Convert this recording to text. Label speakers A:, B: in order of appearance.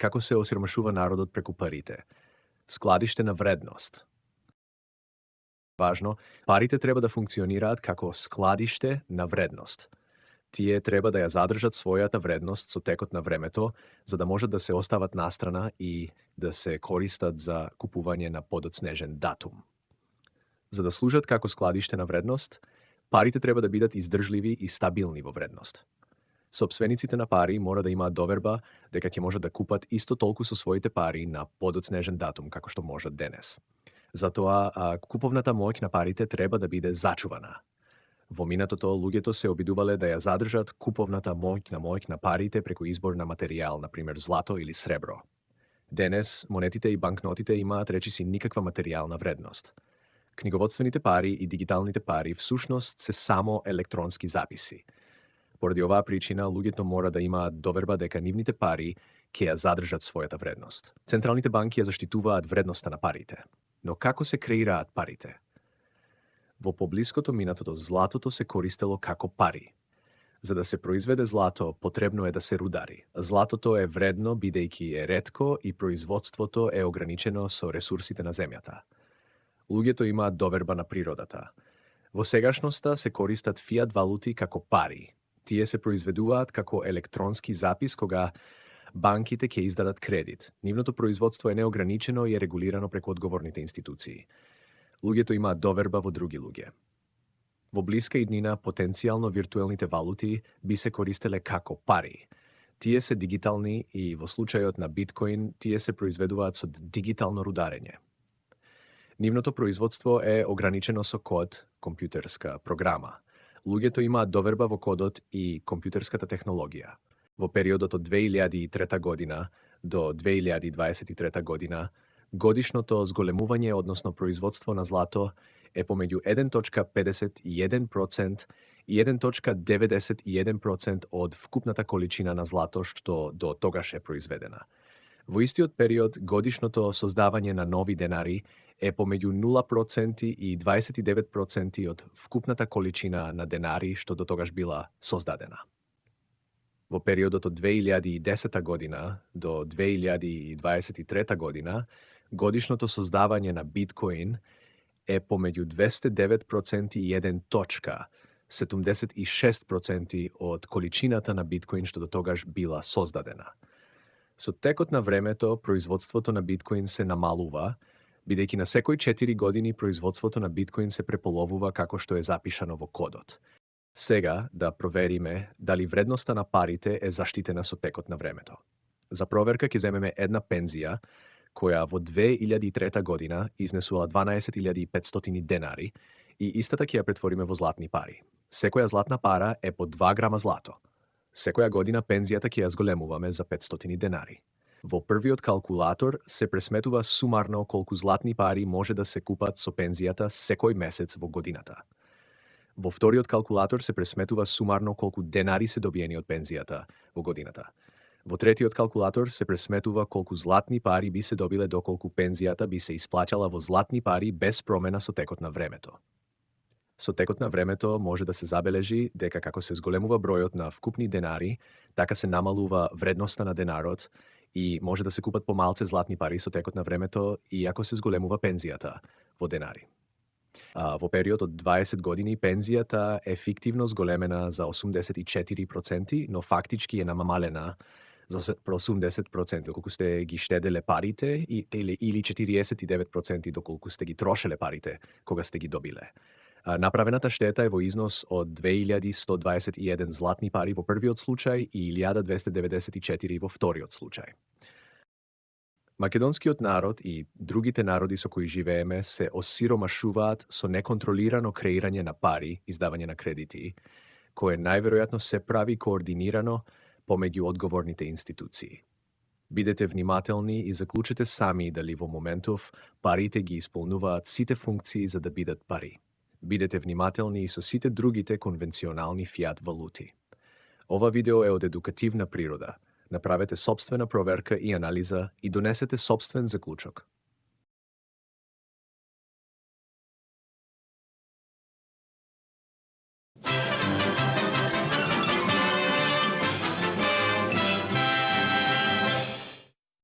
A: Kako se osiromašува народот преку парите? Складиште на вредност. Важно, парите треба да функционираат како складиште на вредност. Тие треба да ја задржат својата вредност со текот на времето, за да можат да се остават настрана и да се користат за купување на подоцнежен датум. За да служат како складиште на вредност, парите треба да бидат издржливи и стабилни во вредност. Сопствениците на пари мора да имаат доверба дека ќе можат да купат исто толку со своите пари на подоцнежен датум како што можат денес. Затоа куповната моќ на парите треба да биде зачувана. Во минатото луѓето се обидувале да ја задржат куповната моќ на парите преку избор на материјал, например злато или сребро. Денес монетите и банкнотите имаат речиси никаква материјална вредност. Книговодствените пари и дигиталните пари всушност се само електронски записи. Поради оваа причина, луѓето мора да имаат доверба дека нивните пари ќе ја задржат својата вредност. Централните банки ја заштитуваат вредноста на парите. Но како се креираат парите? Во поблиското минатото златото се користело како пари. За да се произведе злато, потребно е да се рудари. Златото е вредно бидејќи е ретко и производството е ограничено со ресурсите на земјата. Луѓето имаат доверба на природата. Во сегашноста се користат фиат валути како пари. Тие се произведуваат како електронски запис кога банките ќе издадат кредит. Нивното производство е неограничено и е регулирано преку одговорните институции. Луѓето имаат доверба во други луѓе. Во блиска иднина, потенцијално виртуелните валути би се користеле како пари. Тие се дигитални и во случајот на биткоин, тие се произведуваат со дигитално рударење. Нивното производство е ограничено со код, компјутерска програма. Луѓето имаат доверба во кодот и компјутерската технологија. Во периодот од 2003 година до 2023 година, годишното зголемување, односно производство на злато, е помеѓу 1,51% и 1,91% од вкупната количина на злато што до тогаш е произведена. Во истиот период, годишното создавање на нови денари е помеѓу 0% и 29% од вкупната количина на денари што до тогаш била создадена. Во периодот од 2010 година до 2023 година, годишното создавање на биткоин е помеѓу 209% и 1,76% од количината на биткоин што до тогаш била создадена. Со текот на времето, производството на биткоин се намалува, бидејќи на секој 4 години производството на биткоин се преполовува како што е запишано во кодот. Сега да провериме дали вредноста на парите е заштитена со текот на времето. За проверка ќе земеме една пензија, која во 2003 година изнесува 12.500 денари и истата ќе ја претвориме во златни пари. Секоја златна пара е по 2 грама злато. Секоја година пензијата ќе ја зголемуваме за 500 денари. Во првиот калкулатор се пресметува сумарно колку златни пари може да се купат со пензијата секој месец во годината. Во вториот калкулатор се пресметува сумарно колку денари се добиени од пензијата во годината. Во третиот калкулатор се пресметува колку златни пари би се добиле доколку пензијата би се исплаќала во златни пари без промена со текот на времето. Со текот на времето може да се забележи дека како се зголемува бројот на вкупни денари, така се намалува вредноста на денарот и може да се купат помалце златни пари со текот на времето иако се зголемува пензијата во денари. Во период од 20 години пензијата е фиктивно зголемена за 84%, но фактички е намалена за 80% доколку сте ги штеделе парите или 49% доколку сте ги трошеле парите кога сте ги добиле. Направената штета е во износ од 2121 златни пари во првиот случај и 1294 во вториот случај. Македонскиот народ и другите народи со кои живееме се осиромашуваат со неконтролирано креирање на пари, издавање на кредити, кое најверојатно се прави координирано помеѓу одговорните институции. Бидете внимателни и заклучете сами дали во моментов парите ги исполнуваат сите функции за да бидат пари. Бидете внимателни и со сите другите конвенционални фиат валути. Ова видео е од едукативна природа. Направете сопствена проверка и анализа и донесете сопствен заклучок.